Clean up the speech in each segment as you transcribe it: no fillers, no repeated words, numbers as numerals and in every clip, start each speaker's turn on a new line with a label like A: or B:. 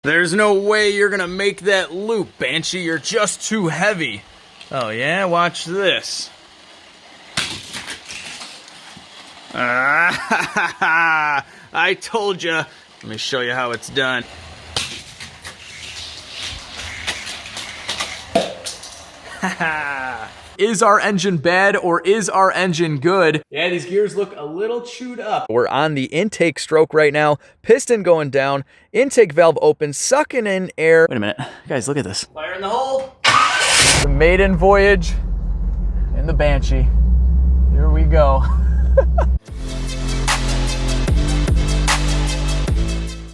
A: There's no way you're gonna make that loop, Banshee. You're just too heavy. Oh yeah? Watch this. Ah, I told ya. Let me show you how it's done. Is our engine bad or is our engine good? Yeah, these gears look a little chewed up. We're on the intake stroke right now. Piston going down, intake valve open, sucking in air. Wait a minute, guys, look at this. Fire in the hole. The maiden voyage in the Banshee. Here we go.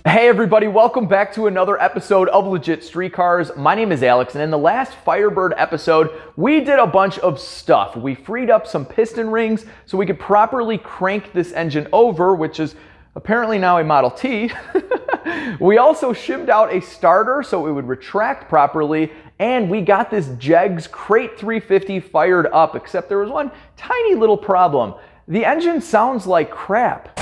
A: Hey everybody, welcome back to another episode of Legit Street Cars. My name is Alex, and in the last Firebird episode, we did a bunch of stuff. We freed up some piston rings so we could properly crank this engine over, which is apparently now a Model T. We also shimmed out a starter so it would retract properly, and we got this Jegs Crate 350 fired up, except there was one tiny little problem. The engine sounds like crap.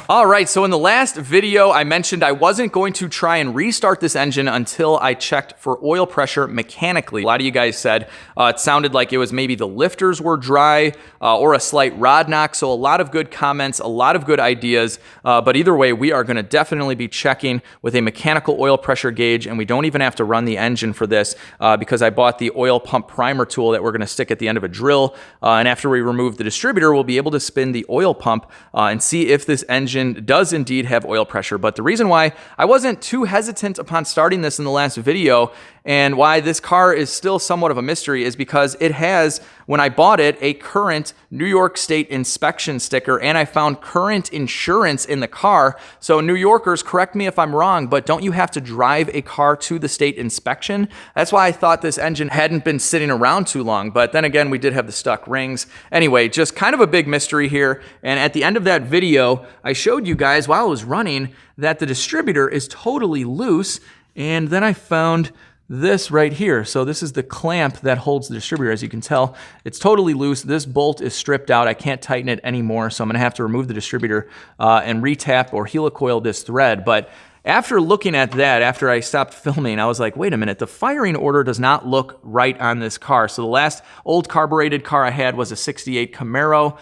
A: All right, so in the last video, I mentioned I wasn't going to try and restart this engine until I checked for oil pressure mechanically. A lot of you guys said it sounded like it was maybe the lifters were dry or a slight rod knock, so a lot of good comments, a lot of good ideas, but either way, we are gonna definitely be checking with a mechanical oil pressure gauge, and we don't even have to run the engine for this because I bought the oil pump primer tool that we're gonna stick at the end of a drill, and after we remove the distributor, we'll be able to spin the oil pump and see if this engine does indeed have oil pressure. But the reason why I wasn't too hesitant upon starting this in the last video and why this car is still somewhat of a mystery is because it has, when I bought it, a current New York State inspection sticker, and I found current insurance in the car. So New Yorkers, correct me if I'm wrong, but don't you have to drive a car to the state inspection? That's why I thought this engine hadn't been sitting around too long, but then again, we did have the stuck rings. Anyway, just kind of a big mystery here, and at the end of that video, I showed you guys while I was running that the distributor is totally loose, and then I found this right here. So this is the clamp that holds the distributor. As you can tell, it's totally loose. This bolt is stripped out. I can't tighten it anymore, so I'm gonna have to remove the distributor and retap or helicoil this thread. But after looking at that, after I stopped filming, I was like, wait a minute, the firing order does not look right on this car. So the last old carbureted car I had was a 68 Camaro,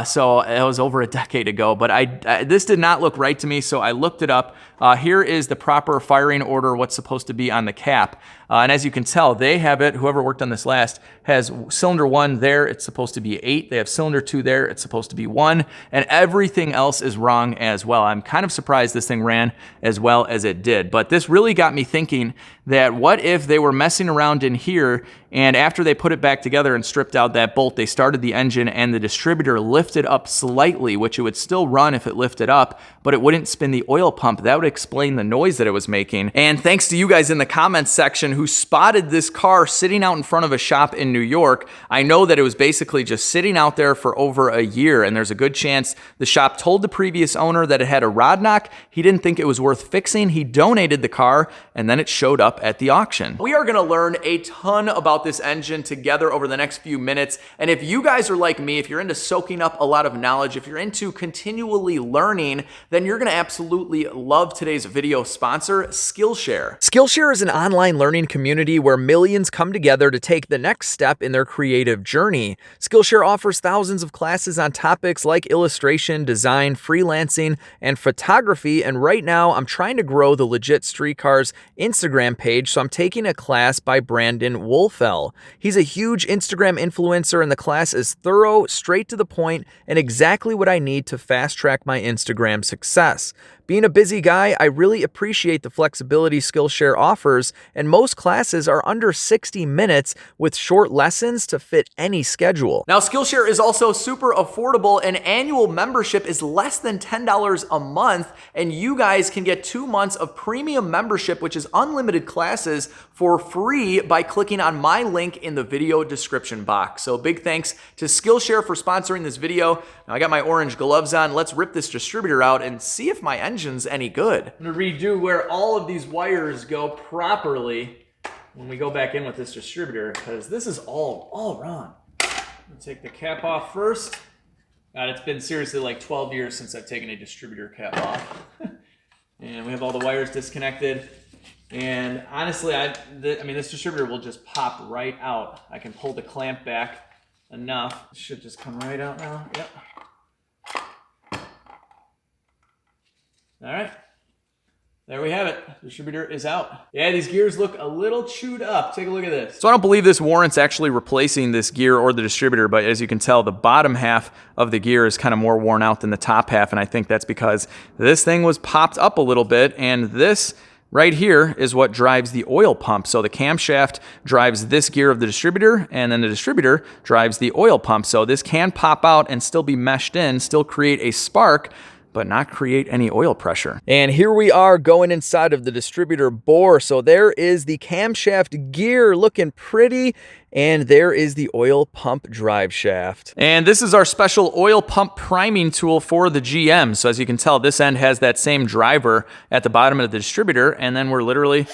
A: so it was over a decade ago, but this did not look right to me, so I looked it up. Here is the proper firing order, what's supposed to be on the cap. And as you can tell, they have it, whoever worked on this last, has cylinder 1 there, it's supposed to be 8. They have cylinder 2 there, it's supposed to be 1. And everything else is wrong as well. I'm kind of surprised this thing ran as well as it did. But this really got me thinking that what if they were messing around in here, and after they put it back together and stripped out that bolt, they started the engine and the distributor lifted up slightly, which it would still run if it lifted up, but it wouldn't spin the oil pump. That would explain the noise that it was making. And thanks to you guys in the comments section who spotted this car sitting out in front of a shop in New York, I know that it was basically just sitting out there for over a year, and there's a good chance the shop told the previous owner that it had a rod knock. He didn't think it was worth fixing. He donated the car, and then it showed up at the auction. We are gonna learn a ton about this engine together over the next few minutes, and if you guys are like me, if you're into soaking up a lot of knowledge, if you're into continually learning, then you're gonna absolutely love today's video sponsor, Skillshare. Skillshare is an online learning community where millions come together to take the next step in their creative journey. Skillshare offers thousands of classes on topics like illustration, design, freelancing, and photography, and right now I'm trying to grow the Legit Street Cars Instagram page, so I'm taking a class by Brandon Wolfell. He's a huge Instagram influencer, and the class is thorough, straight to the point, and exactly what I need to fast-track my Instagram success. Being a busy guy, I really appreciate the flexibility Skillshare offers, and most classes are under 60 minutes with short lessons to fit any schedule. Now, Skillshare is also super affordable. An annual membership is less than $10 a month, and you guys can get 2 months of premium membership, which is unlimited classes, for free by clicking on my link in the video description box. So big thanks to Skillshare for sponsoring this video. Now I got my orange gloves on. Let's rip this distributor out and see if my engine's any good. I'm gonna redo where all of these wires go properly when we go back in with this distributor, because this is all wrong. I'm gonna take the cap off first. God, it's been seriously like 12 years since I've taken a distributor cap off. And we have all the wires disconnected. And honestly, I mean, this distributor will just pop right out. I can pull the clamp back enough. It should just come right out now. Yep. All right. There we have it. Distributor is out. Yeah, these gears look a little chewed up. Take a look at this. So I don't believe this warrants actually replacing this gear or the distributor, but as you can tell, the bottom half of the gear is kind of more worn out than the top half, and I think that's because this thing was popped up a little bit, and this right here is what drives the oil pump. So the camshaft drives this gear of the distributor, and then the distributor drives the oil pump. So this can pop out and still be meshed in, still create a spark, but not create any oil pressure. And here we are going inside of the distributor bore. So there is the camshaft gear looking pretty, and there is the oil pump drive shaft. And this is our special oil pump priming tool for the GM. So as you can tell, this end has that same driver at the bottom of the distributor, and then we're literally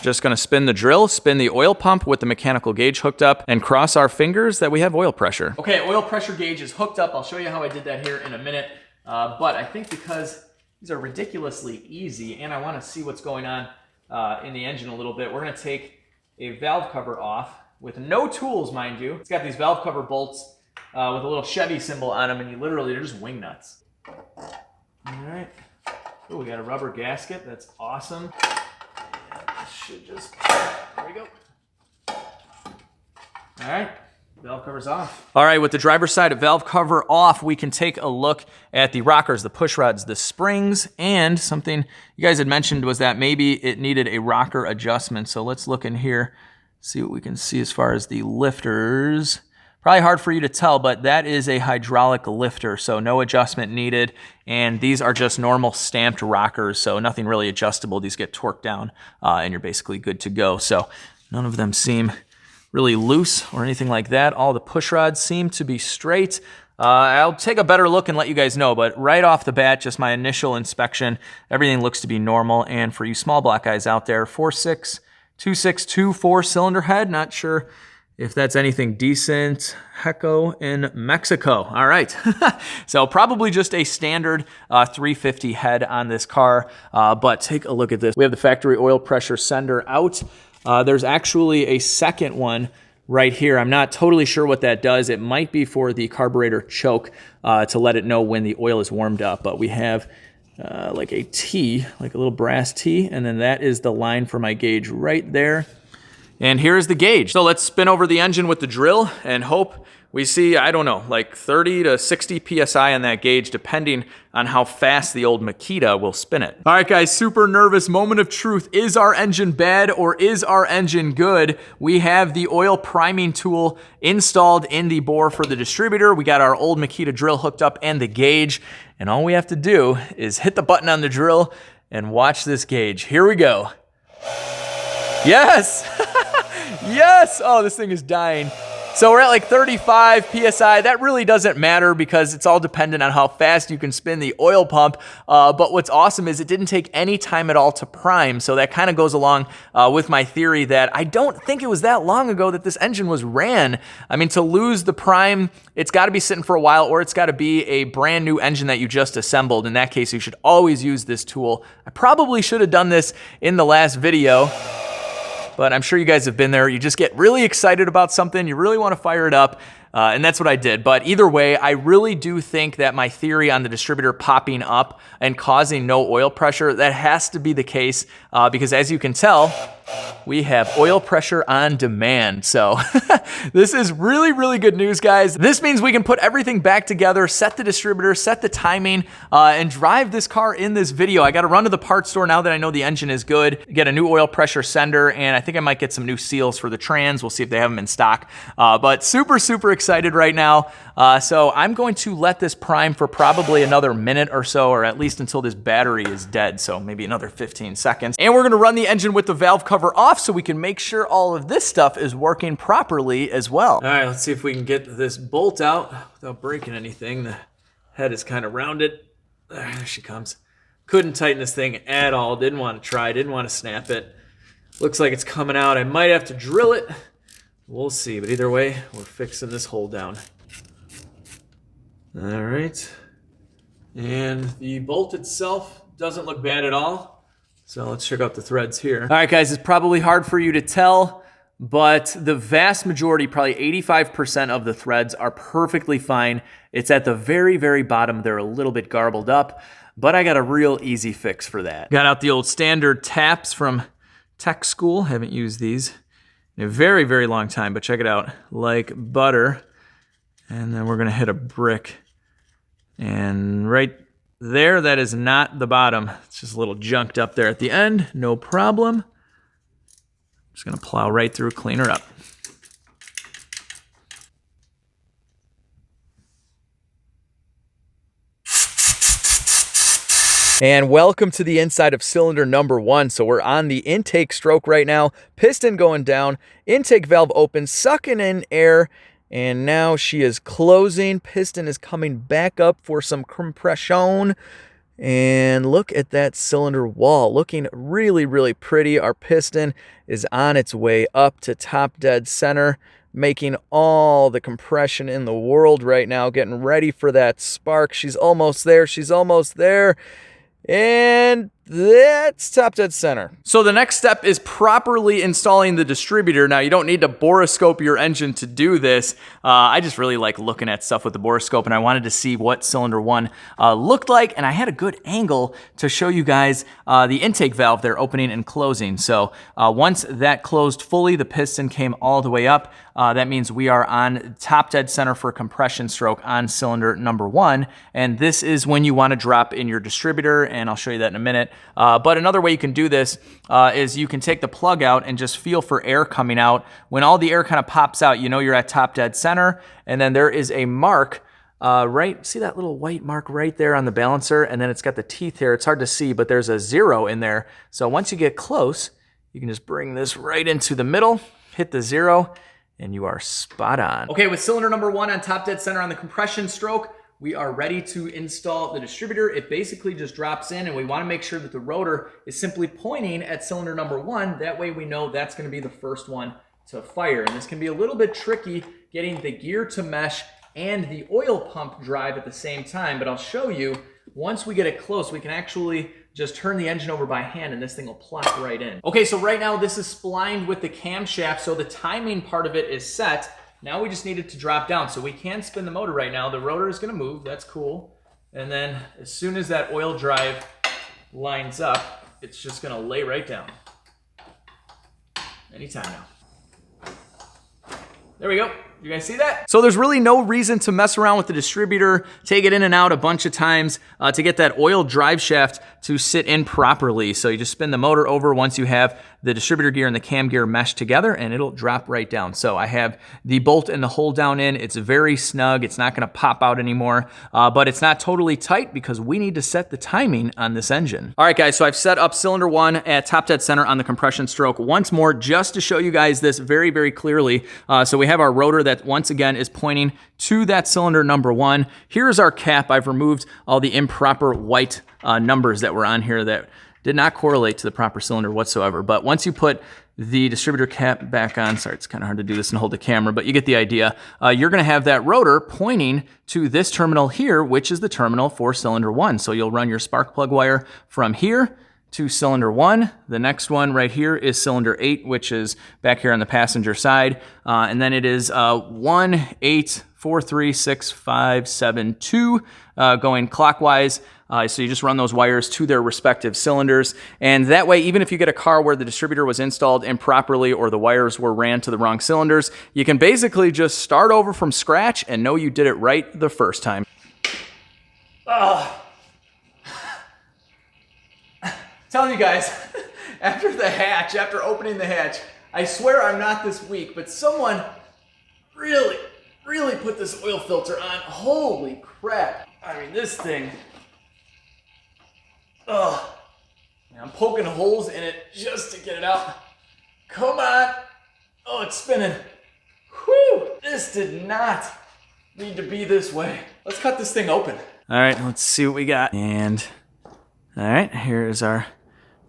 A: just gonna spin the drill, spin the oil pump with the mechanical gauge hooked up, and cross our fingers that we have oil pressure. Okay, oil pressure gauge is hooked up. I'll show you how I did that here in a minute. But I think because these are ridiculously easy and I want to see what's going on in the engine a little bit, we're going to take a valve cover off with no tools, mind you. It's got these valve cover bolts with a little Chevy symbol on them, and you literally, they're just wing nuts. All right. Oh, we got a rubber gasket. That's awesome. And this should just, there we go. All right. Valve cover's off. All right, with the driver's side of valve cover off, we can take a look at the rockers, the push rods, the springs, and something you guys had mentioned was that maybe it needed a rocker adjustment. So let's look in here, see what we can see as far as the lifters. Probably hard for you to tell, but that is a hydraulic lifter, so no adjustment needed. And these are just normal stamped rockers, so nothing really adjustable. These get torqued down, and you're basically good to go. So none of them seem really loose or anything like that. All the push rods seem to be straight. I'll take a better look and let you guys know, but right off the bat, just my initial inspection, everything looks to be normal. And for you small block guys out there, 4.6, 2.6, 4-cylinder head. Not sure if that's anything decent. Heco in Mexico. All right. So probably just a standard 350 head on this car, but take a look at this. We have the factory oil pressure sender out. There's actually a second one right here. I'm not totally sure what that does. It might be for the carburetor choke to let it know when the oil is warmed up. But we have like a T, like a little brass T, and then that is the line for my gauge right there. And here's the gauge. So let's spin over the engine with the drill and hope we see, I don't know, like 30 to 60 PSI on that gauge, depending on how fast the old Makita will spin it. All right, guys, super nervous. Moment of truth. Is our engine bad or is our engine good? We have the oil priming tool installed in the bore for the distributor. We got our old Makita drill hooked up and the gauge. And all we have to do is hit the button on the drill and watch this gauge. Here we go. Yes! Yes! Oh, this thing is dying. So we're at like 35 PSI. That really doesn't matter because it's all dependent on how fast you can spin the oil pump. But what's awesome is it didn't take any time at all to prime. So that kind of goes along with my theory that I don't think it was that long ago that this engine was ran. I mean, to lose the prime, it's got to be sitting for a while, or it's got to be a brand new engine that you just assembled. In that case, you should always use this tool. I probably should have done this in the last video, but I'm sure you guys have been there. You just get really excited about something. You really want to fire it up. And that's what I did. But either way, I really do think that my theory on the distributor popping up and causing no oil pressure, that has to be the case because as you can tell, we have oil pressure on demand. So this is really, really good news, guys. This means we can put everything back together, set the distributor, set the timing, and drive this car in this video. I got to run to the parts store now that I know the engine is good, get a new oil pressure sender, and I think I might get some new seals for the trans. We'll see if they have them in stock. But super, super excited right now. So I'm going to let this prime for probably another minute or so, or at least until this battery is dead. So maybe another 15 seconds. And we're going to run the engine with the valve cover off so we can make sure all of this stuff is working properly as well. All right, let's see if we can get this bolt out without breaking anything. The head is kind of rounded. There she comes. Couldn't tighten this thing at all. Didn't want to try, didn't want to snap it. Looks like it's coming out. I might have to drill it. We'll see, but either way, we're fixing this hole down. All right. And the bolt itself doesn't look bad at all. So let's check out the threads here. All right, guys, it's probably hard for you to tell, but the vast majority, probably 85% of the threads are perfectly fine. It's at the very, very bottom. They're a little bit garbled up, but I got a real easy fix for that. Got out the old standard taps from tech school. Haven't used these in a very, very long time, but check it out. Like butter. And then we're gonna hit a brick. And right there, that is not the bottom. It's just a little junked up there at the end. No problem. Just gonna plow right through, clean her up. And welcome to the inside of cylinder number 1. So we're on the intake stroke right now. Piston going down, intake valve open, sucking in air, and now she is closing. Piston is coming back up for some compression. And look at that cylinder wall, looking really, really pretty. Our piston is on its way up to top dead center, making all the compression in the world right now, getting ready for that spark. She's almost there, she's almost there. And that's top dead center. So the next step is properly installing the distributor. Now, you don't need to borescope your engine to do this. I just really like looking at stuff with the borescope, and I wanted to see what cylinder 1 looked like, and I had a good angle to show you guys the intake valve there opening and closing. So once that closed fully, the piston came all the way up. That means we are on top dead center for compression stroke on cylinder number 1, and this is when you want to drop in your distributor, and I'll show you that in a minute. But another way you can do this is you can take the plug out and just feel for air coming out. When all the air kind of pops out, you know you're at top dead center, and then there is a mark right, see that little white mark right there on the balancer, and then it's got the teeth here. It's hard to see, but there's a 0 in there. So once you get close, you can just bring this right into the middle, hit the 0, and you are spot on. Okay, with cylinder number 1 on top dead center on the compression stroke, we are ready to install the distributor. It basically just drops in, and we want to make sure that the rotor is simply pointing at cylinder number 1. That way we know that's going to be the first one to fire. And this can be a little bit tricky getting the gear to mesh and the oil pump drive at the same time, but I'll show you once we get it close, we can actually just turn the engine over by hand and this thing will plop right in. Okay, so right now this is splined with the camshaft, so the timing part of it is set. Now we just need it to drop down. So we can spin the motor right now. The rotor is gonna move, that's cool. And then as soon as that oil drive lines up, it's just gonna lay right down. Anytime now. There we go. You guys see that? So there's really no reason to mess around with the distributor, take it in and out a bunch of times to get that oil drive shaft to sit in properly. So you just spin the motor over once you have the distributor gear and the cam gear meshed together, and it'll drop right down. So I have the bolt and the hole down in. It's very snug. It's not gonna pop out anymore, but it's not totally tight because we need to set the timing on this engine. All right, guys, so I've set up cylinder 1 at top dead center on the compression stroke once more, just to show you guys this very, very clearly. So we have our rotor that once again is pointing to that cylinder number 1. Here's our cap. I've removed all the improper white numbers that were on here that did not correlate to the proper cylinder whatsoever. But once you put the distributor cap back on, sorry, it's kind of hard to do this and hold the camera, but you get the idea. You're gonna have that rotor pointing to this terminal here, which is the terminal for cylinder 1. So you'll run your spark plug wire from here to cylinder 1. The next one right here is cylinder 8, which is back here on the passenger side. And then it is 1, 8, 4, 3, 6, 5, 7, 2 going clockwise. So you just run those wires to their respective cylinders. And that way, even if you get a car where the distributor was installed improperly or the wires were ran to the wrong cylinders, you can basically just start over from scratch and know you did it right the first time. Telling you guys, after opening the hatch, I swear I'm not this weak, but someone really put this oil filter on. Holy crap. I mean, this thing, I'm poking holes in it just to get it out. Come on. Oh, it's spinning. Whew, this did not need to be this way. Let's cut this thing open. All right, let's see what we got. And, all right, here is our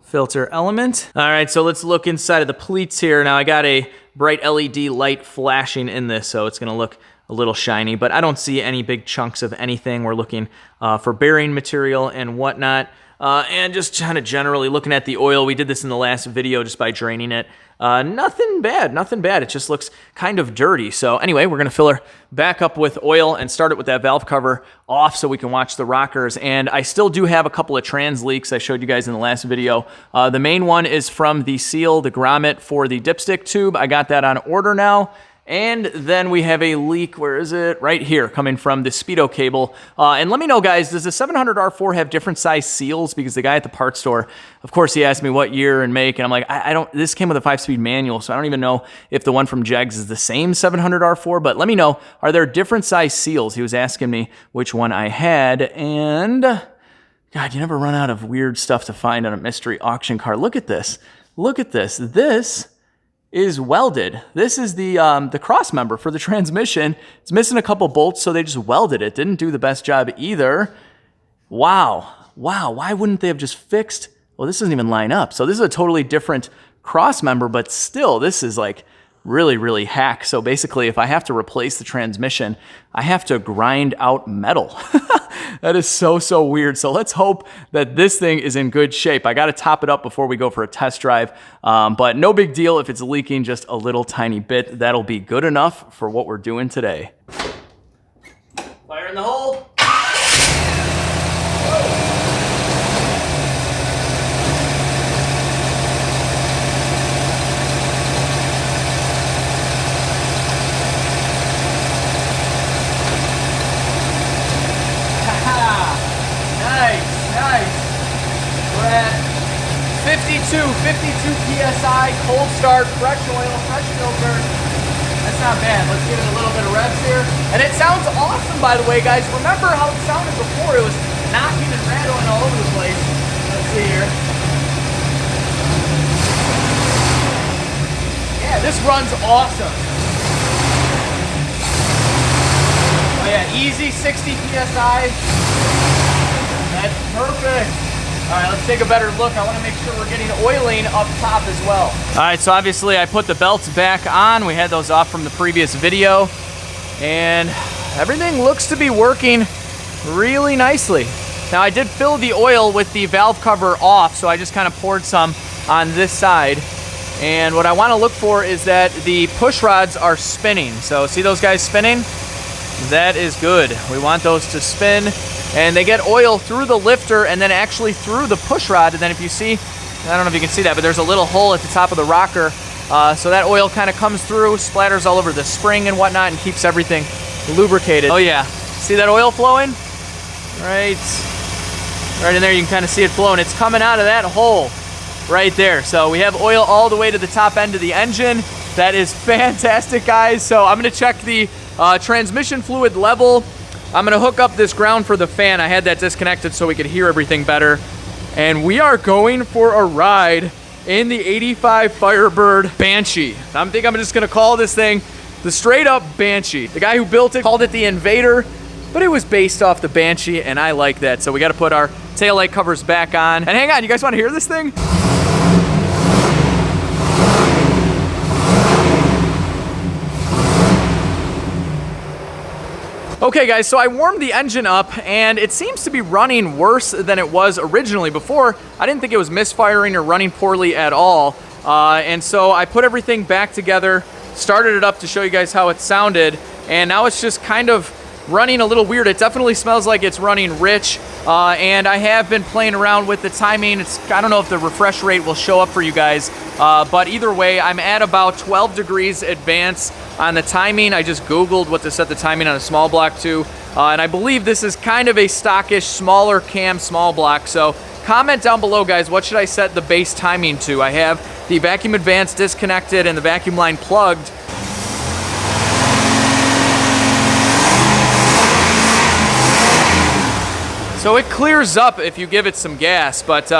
A: filter element. All right, so let's look inside of the pleats here. Now I got a bright LED light flashing in this, so it's gonna look a little shiny, but I don't see any big chunks of anything. We're looking for bearing material and whatnot. And just kind of generally looking at the oil. We did this in the last video just by draining it. Nothing bad, nothing bad. It just looks kind of dirty. So anyway, we're gonna fill her back up with oil and start it with that valve cover off so we can watch the rockers. And I still do have a couple of trans leaks I showed you guys in the last video. The main one is from the seal, the grommet for the dipstick tube. I got that on order now. And then we have a leak, where is it? Right here, coming from the Speedo cable. And let me know, guys, does the 700R4 have different size seals? Because the guy at the parts store, of course, he asked me what year and make, and I'm like, I don't, this came with a 5-speed manual, so I don't even know if the one from Jegs is the same 700R4, but let me know, are there different size seals? He was asking me which one I had, and God, you never run out of weird stuff to find on a mystery auction car. Look at this. Look at this. This is welded. This is the cross member for the transmission. It's missing a couple bolts, so they just welded it. Didn't do the best job either. Wow. Wow, why wouldn't they have just fixed? Well, this doesn't even line up. So this is a totally different cross member, but still, this is like really, really hack. So basically, if I have to replace the transmission, I have to grind out metal. That is so, so weird. So let's hope that this thing is in good shape. I got to top it up before we go for a test drive, but no big deal if it's leaking just a little tiny bit. That'll be good enough for what we're doing today. Fire in the hole. Nice. We're at 52 PSI, cold start, fresh oil, fresh filter. That's not bad. Let's give it a little bit of revs here. And it sounds awesome, by the way, guys. Remember how it sounded before? It was knocking and rattling all over the place. Let's see here. Yeah, this runs awesome. Oh yeah, easy 60 PSI. That's perfect. All right, let's take a better look. I want to make sure we're getting oiling up top as well. All right, so obviously I put the belts back on. We had those off from the previous video, and everything looks to be working really nicely. Now, I did fill the oil with the valve cover off, so I just kind of poured some on this side. And what I want to look for is that the push rods are spinning. So see those guys spinning? That is good. We want those to spin. And they get oil through the lifter and then actually through the push rod. And then if you see, I don't know if you can see that, but there's a little hole at the top of the rocker. So that oil kind of comes through, splatters all over the spring and whatnot, and keeps everything lubricated. Oh yeah, see that oil flowing? Right in there, you can kind of see it flowing. It's coming out of that hole right there. So we have oil all the way to the top end of the engine. That is fantastic, guys. So I'm gonna check the transmission fluid level. I'm gonna hook up this ground for the fan. I had that disconnected so we could hear everything better. And we are going for a ride in the 85 Firebird Banshee. I think I'm just gonna call this thing the straight up Banshee. The guy who built it called it the Invader, but it was based off the Banshee, and I like that. So we gotta put our taillight covers back on. And hang on, you guys wanna hear this thing? Okay guys, so I warmed the engine up and it seems to be running worse than it was originally. Before, I didn't think it was misfiring or running poorly at all. And so I put everything back together, started it up to show you guys how it sounded, and now it's just kind of running a little weird. It definitely smells like it's running rich, and I have been playing around with the timing. I don't know if the refresh rate will show up for you guys, but either way, I'm at about 12 degrees advance on the timing. I just Googled what to set the timing on a small block to, and I believe this is kind of a stockish, smaller cam small block. So comment down below, guys, what should I set the base timing to? I have the vacuum advance disconnected and the vacuum line plugged. So it clears up if you give it some gas, but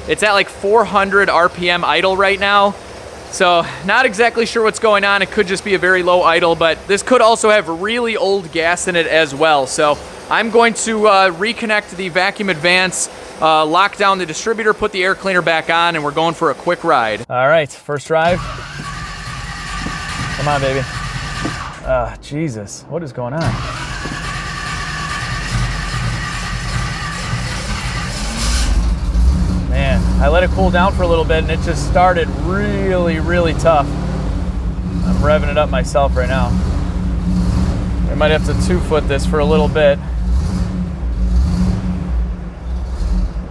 A: it's at like 400 RPM idle right now. So not exactly sure what's going on. It could just be a very low idle, but this could also have really old gas in it as well. So I'm going to reconnect the vacuum advance, lock down the distributor, put the air cleaner back on, and we're going for a quick ride. All right, first drive. Come on, baby. Jesus, what is going on? Man, I let it cool down for a little bit and it just started really, really tough. I'm revving it up myself right now. I might have to 2-foot this for a little bit.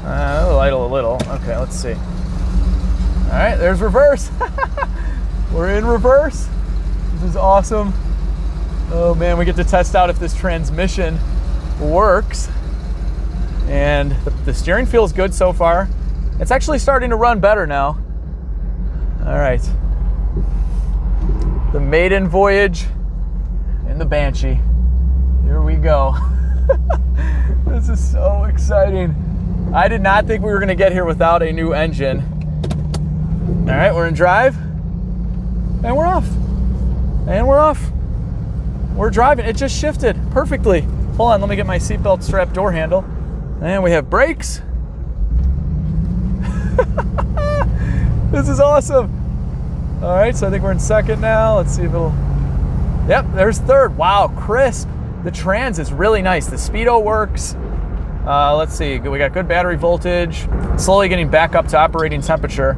A: It'll idle a little. Okay, let's see. All right, there's reverse. We're in reverse. This is awesome. Oh man, we get to test out if this transmission works. And the steering feels good so far. It's actually starting to run better now. All right. The maiden voyage in the Banshee. Here we go. This is so exciting. I did not think we were gonna get here without a new engine. All right, we're in drive. And we're off. And we're off. We're driving. It just shifted perfectly. Hold on, let me get my seatbelt strap door handle. And we have brakes. This is awesome. All right, so I think we're in second now. Let's see if it'll... Yep, there's third. Wow, crisp. The trans is really nice. The speedo works. Let's see, we got good battery voltage. Slowly getting back up to operating temperature.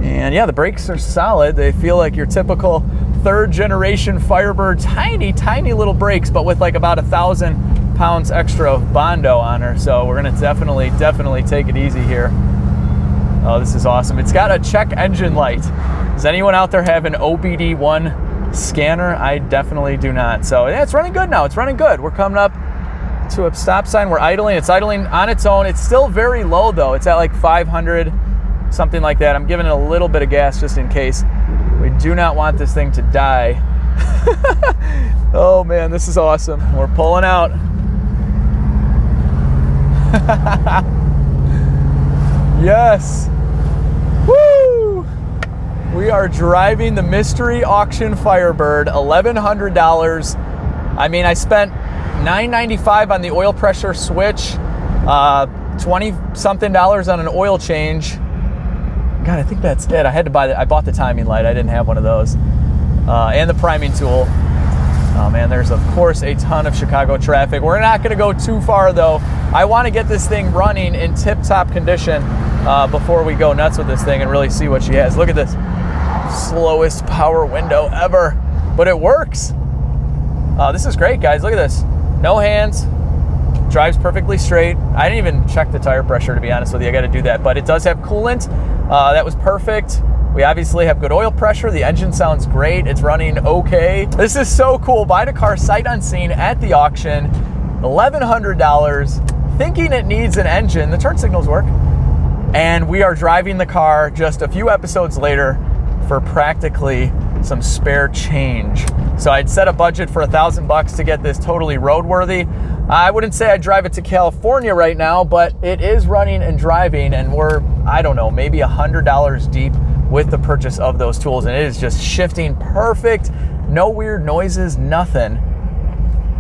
A: And yeah, the brakes are solid. They feel like your typical third generation Firebird, tiny, tiny little brakes, but with like about 1,000 pounds extra of Bondo on her. So we're gonna definitely take it easy here. Oh, this is awesome. It's got a check engine light. Does anyone out there have an OBD1 scanner? I definitely do not. So yeah, it's running good now. It's running good. We're coming up to a stop sign. We're idling. It's idling on its own. It's still very low though. It's at like 500, something like that. I'm giving it a little bit of gas just in case. We do not want this thing to die. Oh man, this is awesome. We're pulling out. Yes. Woo! We are driving the mystery auction Firebird, $1,100. I mean, I spent $9.95 on the oil pressure switch, 20-something dollars on an oil change. God, I think that's it. I had to buy I bought the timing light. I didn't have one of those. And the priming tool. Oh man, there's of course a ton of Chicago traffic. We're not gonna go too far though. I wanna get this thing running in tip-top condition before we go nuts with this thing and really see what she has. Look at this, slowest power window ever, but it works. This is great, guys. Look at this, no hands, drives perfectly straight. I didn't even check the tire pressure, to be honest with you. I gotta do that, but it does have coolant. That was perfect. We obviously have good oil pressure. The engine sounds great. It's running okay. This is so cool. Buying a car sight unseen at the auction, $1,100, thinking it needs an engine. The turn signals work. And we are driving the car just a few episodes later for practically some spare change. So I'd set a budget for $1,000 to get this totally roadworthy. I wouldn't say I'd drive it to California right now, but it is running and driving, and we're, I don't know, maybe $100 deep with the purchase of those tools, and it is just shifting perfect, no weird noises, nothing.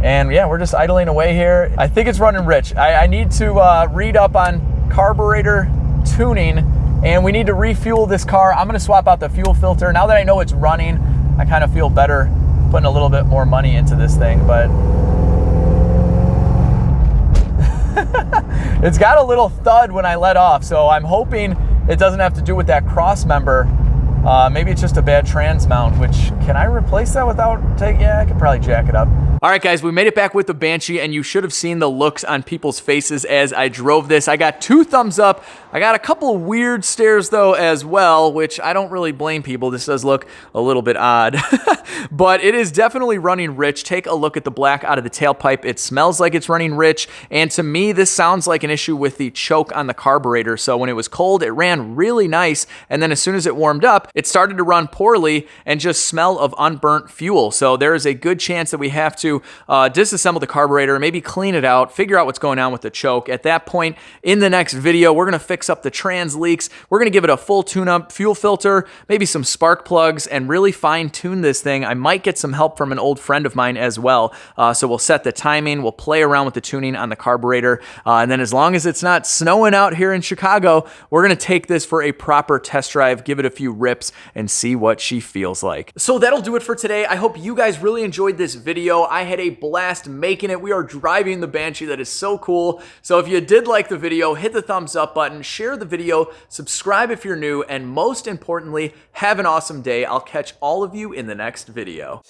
A: And yeah, we're just idling away here. I think it's running rich. I need to read up on carburetor tuning, and we need to refuel this car. I'm gonna swap out the fuel filter. Now that I know it's running, I kind of feel better putting a little bit more money into this thing, but it's got a little thud when I let off, so I'm hoping it doesn't have to do with that cross member. Maybe it's just a bad trans mount, which, can I replace that without yeah, I could probably jack it up. All right, guys, we made it back with the Banshee, and you should have seen the looks on people's faces as I drove this. I got 2 thumbs up. I got a couple of weird stares, though, as well, which I don't really blame people. This does look a little bit odd, but it is definitely running rich. Take a look at the black out of the tailpipe. It smells like it's running rich, and to me, this sounds like an issue with the choke on the carburetor. So when it was cold, it ran really nice, and then as soon as it warmed up, it started to run poorly and just smell of unburnt fuel. So there is a good chance that we have to to disassemble the carburetor, maybe clean it out, figure out what's going on with the choke. At that point, in the next video, we're gonna fix up the trans leaks. We're gonna give it a full tune-up, fuel filter, maybe some spark plugs, and really fine-tune this thing. I might get some help from an old friend of mine as well. So we'll set the timing, we'll play around with the tuning on the carburetor, and then as long as it's not snowing out here in Chicago, we're gonna take this for a proper test drive, give it a few rips, and see what she feels like. So that'll do it for today. I hope you guys really enjoyed this video. I had a blast making it. We are driving the Banshee. That is so cool. So if you did like the video, hit the thumbs up button, share the video, subscribe if you're new, and most importantly, have an awesome day. I'll catch all of you in the next video.